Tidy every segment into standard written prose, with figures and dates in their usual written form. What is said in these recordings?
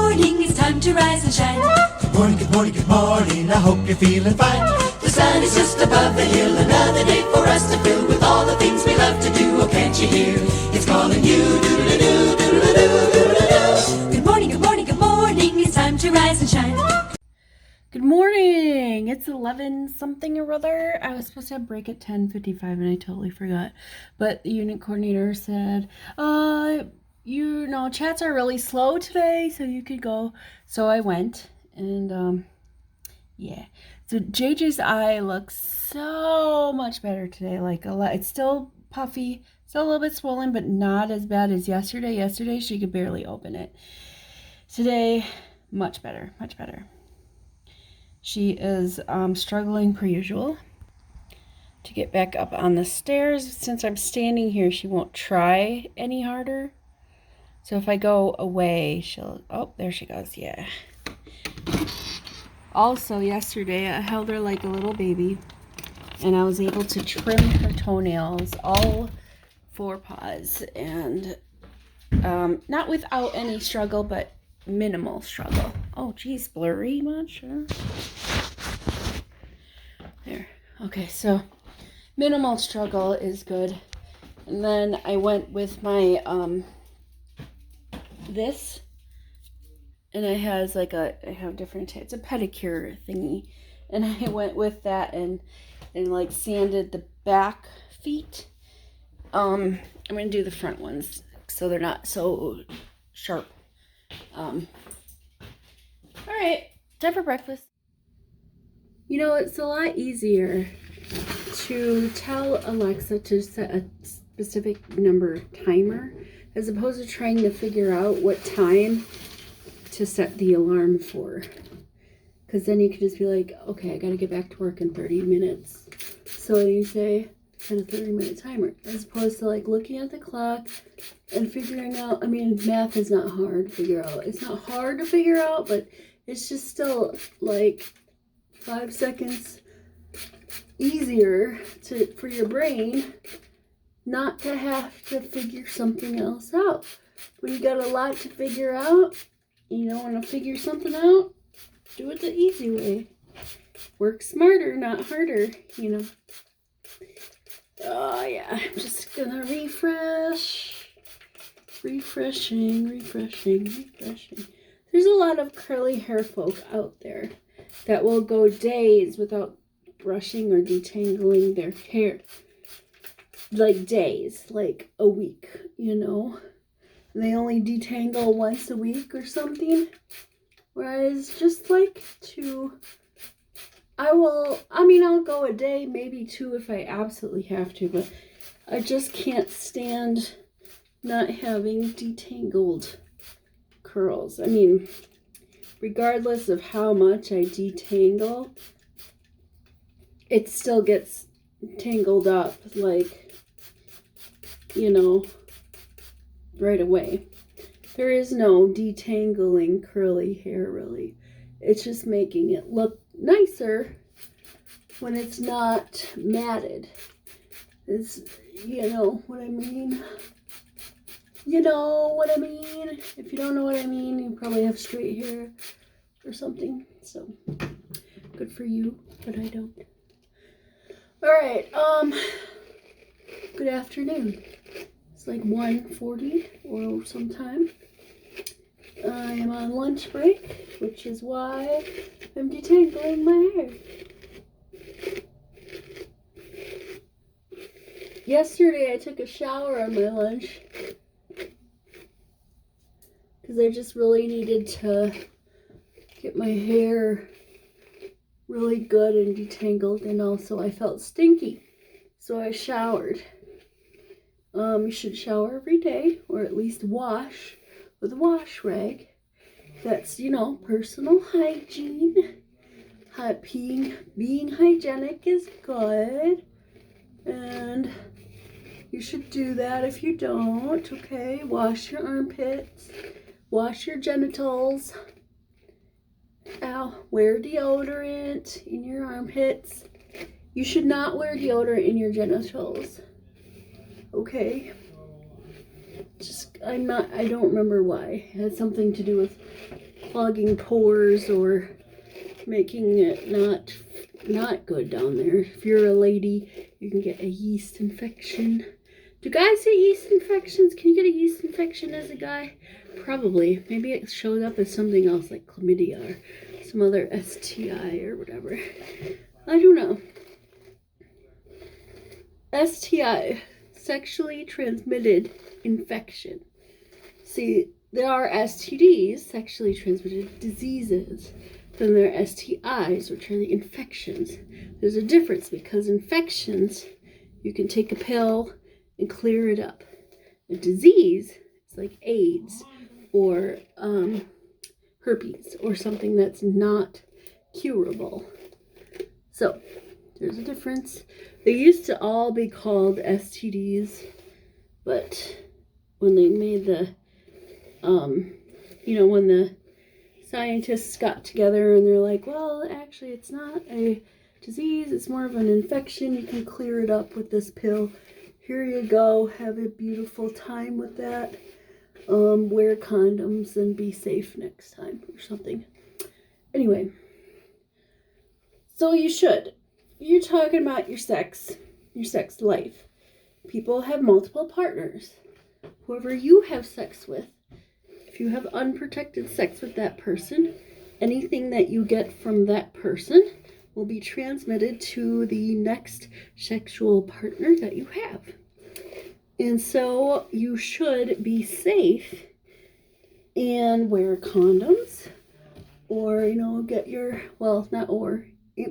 morning, it's time to rise and shine. Good morning, good morning, good morning, I hope you're feeling fine. The sun is just above the hill, another day for us to fill with all the things we love to do. Oh, can't you hear? It's calling you, doodle-doo, doodle-doo, doodle-doo. Good morning, good morning, good morning, it's time to rise and shine. Good morning. It's 11 something or other. I was supposed to have break at 10:55 and I totally forgot. But the unit coordinator said, chats are really slow today, so you could go. So I went and yeah. So JJ's eye looks so much better today. Like a lot. It's still puffy, still a little bit swollen, but not as bad as yesterday. Yesterday she could barely open it. Today, much better, much better. She is struggling per usual to get back up on the stairs. Since I'm standing here, she won't try any harder. So if I go away, she'll... Oh, there she goes. Yeah. Also, yesterday, I held her like a little baby, and I was able to trim her toenails, all 4 paws, and not without any struggle, but minimal struggle. Oh, geez, blurry much? There. Okay, so minimal struggle is good. And then I went with my this, and it has like I have different, it's a pedicure thingy, and I went with that and like sanded the back feet. I'm gonna do the front ones so they're not so sharp. All right, time for breakfast. You know, it's a lot easier to tell Alexa to set a specific number timer as opposed to trying to figure out what time to set the alarm for. Because then you can just be like, okay, I got to get back to work in 30 minutes. So then you say, set a 30-minute timer. As opposed to like looking at the clock and figuring out, I mean, math is not hard to figure out. It's not hard to figure out, but it's just still like 5 seconds easier for your brain not to have to figure something else out. When you got a lot to figure out, you don't want to figure something out, do it the easy way. Work smarter, not harder, you know. Oh yeah, I'm just gonna refresh. Refreshing. There's a lot of curly hair folk out there that will go days without brushing or detangling their hair. Like days, like a week, you know. They only detangle once a week or something. Whereas just like I'll go a day, maybe 2 if I absolutely have to, but I just can't stand not having detangled curls. I mean, regardless of how much I detangle, it still gets tangled up, like, you know, right away. There is no detangling curly hair, really. It's just making it look nicer when it's not matted. It's, you know what I mean? You know what I mean? If you don't know what I mean, you probably have straight hair or something. So, good for you, but I don't. Alright, good afternoon. It's like 1:40 or sometime. I am on lunch break, which is why I'm detangling my hair. Yesterday I took a shower on my lunch because I just really needed to get my hair really good and detangled, and also I felt stinky, so I showered. You should shower every day, or at least wash with a wash rag. That's, you know, personal hygiene. Being hygienic is good, and you should do that if you don't, okay? Wash your armpits, wash your genitals. Wear deodorant in your armpits. You should not wear deodorant in your genitals. Okay? I don't remember why. It had something to do with clogging pores or making it not good down there. If you're a lady, you can get a yeast infection. Do guys get yeast infections? Can you get a yeast infection as a guy? Probably. Maybe it shows up as something else like chlamydia or some other STI or whatever. I don't know. STI, sexually transmitted infection. See, there are STDs, sexually transmitted diseases. Then there are STIs, which are the infections. There's a difference because infections, you can take a pill and clear it up. A disease is like AIDS or herpes or something that's not curable. So there's a difference. They used to all be called STDs, but when they made the, when the scientists got together and they're like, well, actually it's not a disease, it's more of an infection. You can clear it up with this pill. Here you go. Have a beautiful time with that. Wear condoms and be safe next time or something. Anyway, so you should. You're talking about your sex life. People have multiple partners. Whoever you have sex with, if you have unprotected sex with that person, anything that you get from that person will be transmitted to the next sexual partner that you have. And so you should be safe and wear condoms or,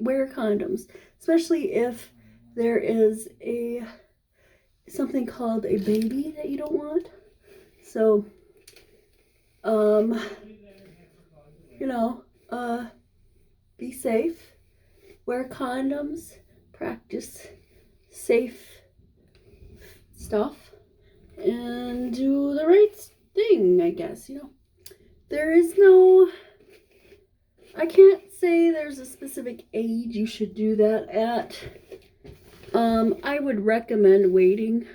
wear condoms, especially if there is something called a baby that you don't want. So, be safe, wear condoms, practice safe stuff, and do the right thing, I guess. There is I can't say there's a specific age you should do that at. I would recommend waiting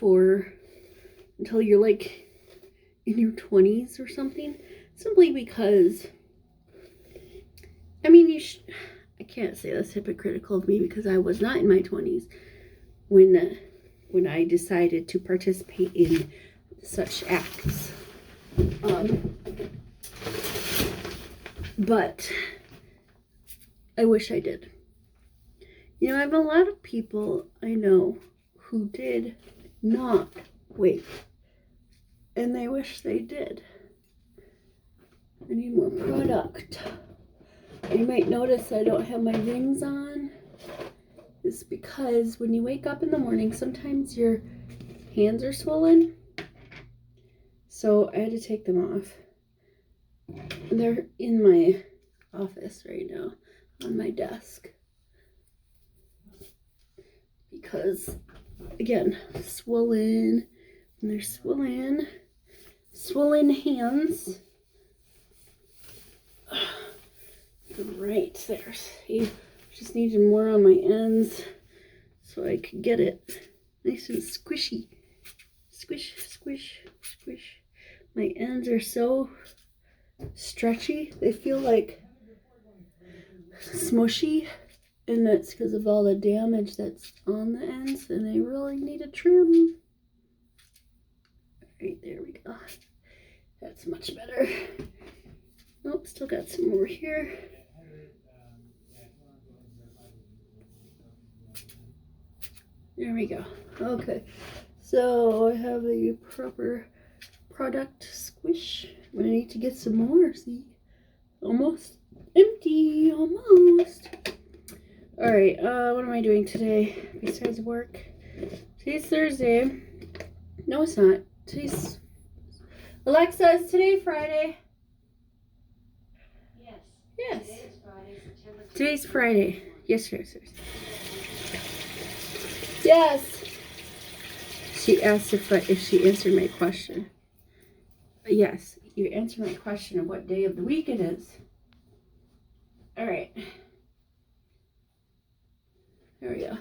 until you're like in your 20s or something, simply because I can't say that's hypocritical of me because I was not in my 20s when I decided to participate in such acts. But I wish I did. I have a lot of people I know who did not wait, and they wish they did. I need more product. You might notice I don't have my rings on. It's because when you wake up in the morning, sometimes your hands are swollen. So I had to take them off. They're in my office right now on my desk. Because, again, swollen. When they're swollen hands. Right there. See, just needed more on my ends so I could get it nice and squishy. Squish, squish, squish. My ends are so stretchy. They feel like smushy, and that's because of all the damage that's on the ends, and they really need a trim. Right, there we go. That's much better. Nope, still got some over here. There we go. Okay, so I have the proper product squish. I need to get some more. See, almost empty, almost. All right, what am I doing today besides work? Today's Thursday. No, it's not. Today's Alexa. Is today Friday? Yes. Yes. Today is Friday, September 10th. Today's Friday. Yes, yes. Yes. She asked if she answered my question. Yes, you answered my question of what day of the week it is. All right. There we go.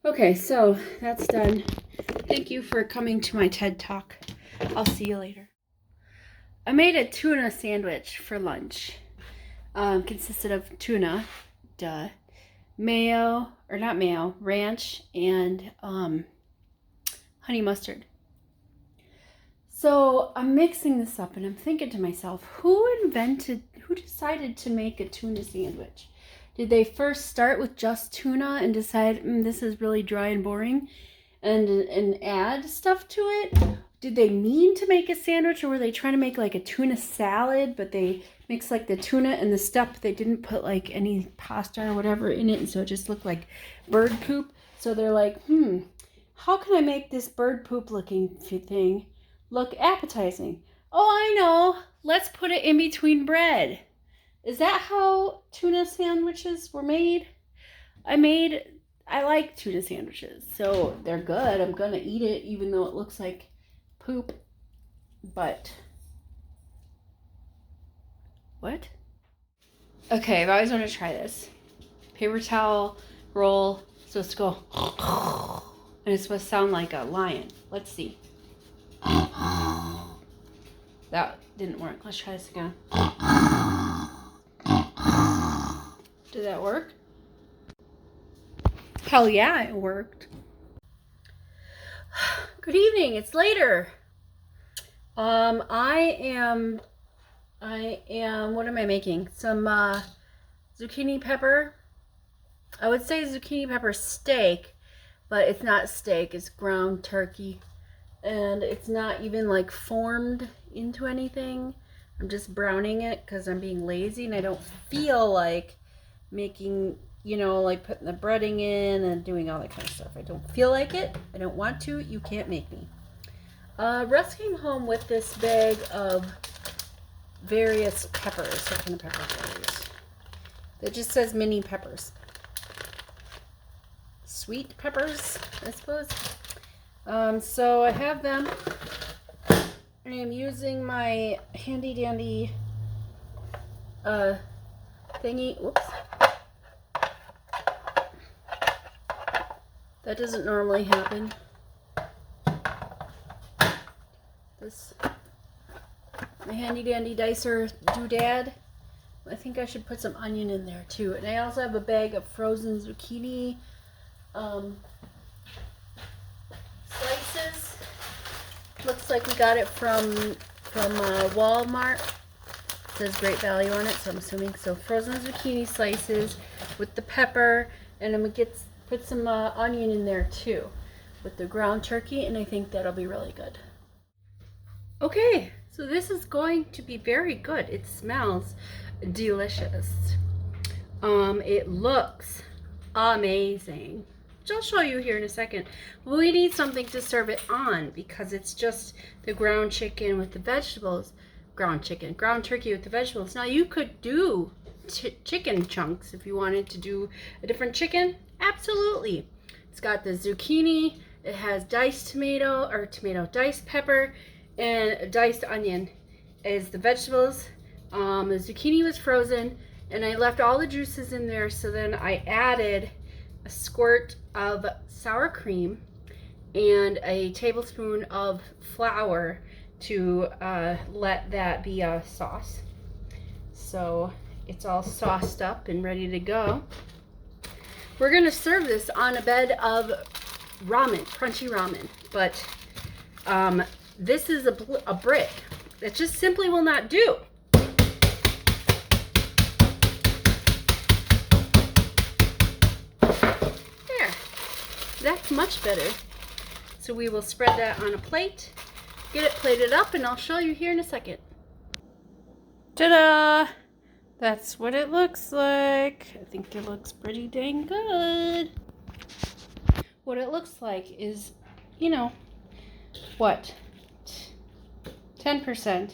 Okay, so that's done. Thank you for coming to my TED Talk. I'll see you later. I made a tuna sandwich for lunch. Consisted of tuna, mayo, or not mayo, ranch, and honey mustard. So I'm mixing this up and I'm thinking to myself, who decided to make a tuna sandwich? Did they first start with just tuna and decide this is really dry and boring and add stuff to it? Did they mean to make a sandwich, or were they trying to make like a tuna salad, but they mixed like the tuna and the stuff, they didn't put like any pasta or whatever in it, and so it just looked like bird poop? So they're like, how can I make this bird poop looking thing look appetizing? Oh, I know. Let's put it in between bread. Is that how tuna sandwiches were made? I like tuna sandwiches, so they're good. I'm gonna eat it even though it looks like poop. But what? Okay, I've always wanted to try this. Paper towel roll, supposed to go and it's supposed to sound like a lion. Let's see. That didn't work. Let's try this again. Did that work? Hell yeah, it worked. Good evening. It's later. I am, what am I making? Some zucchini pepper. I would say zucchini pepper steak, but it's not steak. It's ground turkey. And it's not even like formed into anything. I'm just browning it because I'm being lazy and I don't feel like making, like putting the breading in and doing all that kind of stuff. I don't feel like it. I don't want to. You can't make me. Russ came home with this bag of various peppers. What kind of peppers are these? It just says mini peppers. Sweet peppers, I suppose. So I have them. I am using my handy dandy thingy. Whoops. That doesn't normally happen. My handy dandy dicer doodad. I think I should put some onion in there too. And I also have a bag of frozen zucchini slices. Looks like we got it from Walmart. It says great value on it, so I'm assuming. So frozen zucchini slices with the pepper, and I'm gonna put some onion in there too with the ground turkey, and I think that'll be really good. Okay, so this is going to be very good. It smells delicious. It looks amazing, which I'll show you here in a second. We need something to serve it on because it's just the ground chicken with the vegetables. Ground turkey with the vegetables. Now you could do chicken chunks if you wanted to do a different chicken. Absolutely. It's got the zucchini. It has diced diced pepper, and diced onion is the vegetables. The zucchini was frozen, and I left all the juices in there, so then I added a squirt of sour cream and a tablespoon of flour to let that be a sauce. So it's all sauced up and ready to go. We're gonna serve this on a bed of ramen, crunchy ramen, but this is a brick that just simply will not do. There, that's much better. So we will spread that on a plate, get it plated up, and I'll show you here in a second. Ta-da! That's what it looks like. I think it looks pretty dang good. What it looks like is, what? 10%.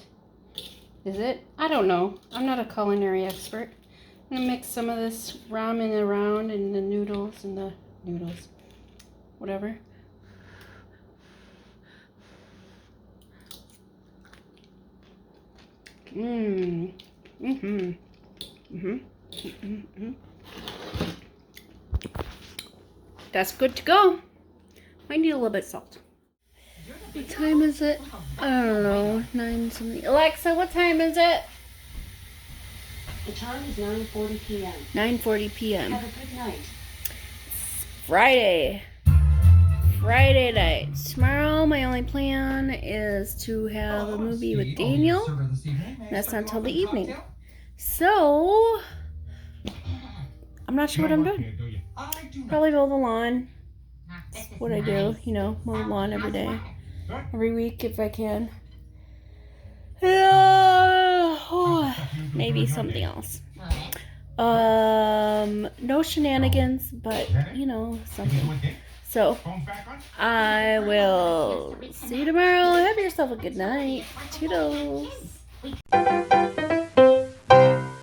Is it? I don't know. I'm not a culinary expert. I'm gonna mix some of this ramen around and the noodles, whatever. That's good to go. Might need a little bit of salt. What time is it? I don't know. 9 something. Alexa, what time is it? The time is 9:40 p.m. 9:40 p.m. Have a good night. Friday. Friday night. Tomorrow, my only plan is to have a movie with Daniel. That's not until the evening. So, I'm not sure what I'm doing. Probably mow the lawn. That's what I do, you know, mow the lawn every day. Every week if I can. Maybe something else. No shenanigans, but, you know, something. So, I will see you tomorrow. Have yourself a good night. Toodles.